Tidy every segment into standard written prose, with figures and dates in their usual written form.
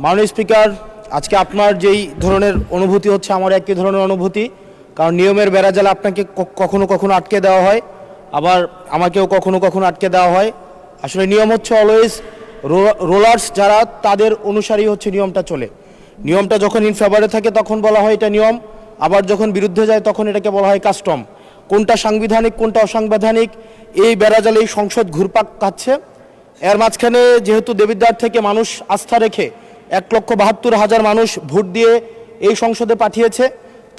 মাননীয় স্পিকার, আজকে আপনার যেই ধরনের অনুভূতি হচ্ছে আমার একই ধরনের অনুভূতি। কারণ নিয়মের বেড়াজালে আপনাকে কখনো কখনো আটকে দেওয়া হয়, আবার আমাকেও কখনো কখনো আটকে দেওয়া হয়। আসলে নিয়ম হচ্ছে অলওয়েজ রোলার্স যারা তাদের অনুসারেই হচ্ছে নিয়মটা চলে। নিয়মটা যখন ইন ফেভারে থাকে তখন বলা হয় এটা নিয়ম, আবার যখন বিরুদ্ধে যায় তখন এটাকে বলা হয় কাস্টম। কোনটা সাংবিধানিক কোনটা অসাংবিধানিক এই বেড়াজালে এই সংসদ ঘুরপাক খাচ্ছে। এর মাঝখানে যেহেতু দেবিদ্বার থেকে মানুষ আস্থা রেখে 1,72,000 মানুষ ভোট দিয়ে এই সংসদে পাঠিয়েছে,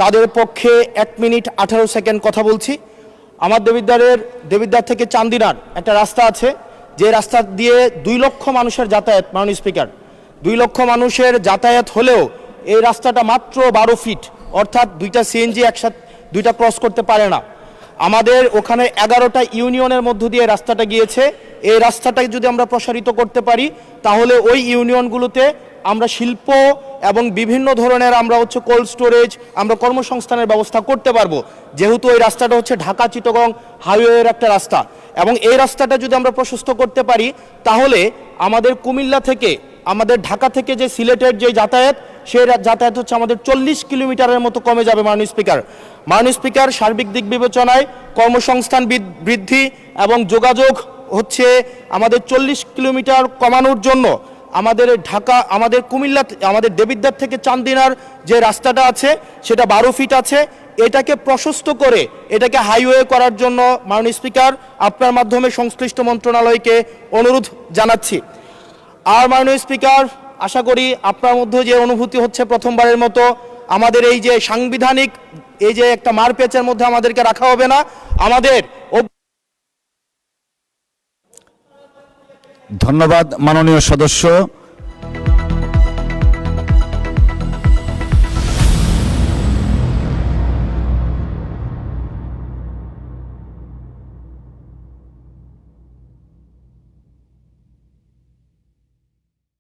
তাদের পক্ষে 1 মিনিট 18 সেকেন্ড কথা বলছি। আমার দেবিদ্বার থেকে চান্দিনার একটা রাস্তা আছে, যে রাস্তা দিয়ে 2 লক্ষ মানুষের যাতায়াত। মাননীয় স্পিকার, 2 লক্ষ মানুষের যাতায়াত হলেও এই রাস্তাটা মাত্র 12 ফিট, অর্থাৎ 2টা সিএনজি একসাথে 2টা ক্রস করতে পারে না। আমাদের ওখানে 11টা ইউনিয়নের মধ্য দিয়ে রাস্তাটা গিয়েছে। এই রাস্তাটাকে যদি আমরা প্রসারিত করতে পারি তাহলে ওই ইউনিয়নগুলোতে আমরা শিল্প এবং বিভিন্ন ধরনের আমরা হচ্ছে কোল্ড স্টোরেজ, আমরা কর্মসংস্থানের ব্যবস্থা করতে পারবো, যেহেতু এই রাস্তাটা হচ্ছে ঢাকা চিটাগং হাইওয়ের একটা রাস্তা। এবং এই রাস্তাটা যদি আমরা প্রশস্ত করতে পারি তাহলে আমাদের কুমিল্লা থেকে, আমাদের ঢাকা থেকে যে সিলেটের যে যাতায়াত, সেই যাতায়াত হচ্ছে আমাদের 40 কিলোমিটারের মতো কমে যাবে। মাননীয় স্পিকার, সার্বিক দিক বিবেচনায় কর্মসংস্থান বৃদ্ধি এবং যোগাযোগ হচ্ছে আমাদের 40 কিলোমিটার কমানোর জন্য আমাদের আমাদের কুমিল্লা, আমাদের দেবিদ্বার থেকে চান্দিনার যে রাস্তাটা আছে সেটা 12 ফিট আছে, এটাকে প্রশস্ত করে এটাকে হাইওয়ে করার জন্য মাননীয় স্পিকার আপনার মাধ্যমে সংশ্লিষ্ট মন্ত্রণালয়কে অনুরোধ জানাচ্ছি। আর মাননীয় স্পিকার, আশা করি আপনার মধ্যে যে অনুভূতি হচ্ছে প্রথমবারের মতো আমাদের এই যে সাংবিধানিক এই যে একটা মারপ্যাচের মধ্যে আমাদেরকে রাখা হবে না। আমাদের ধন্যবাদ মাননীয় সদস্য।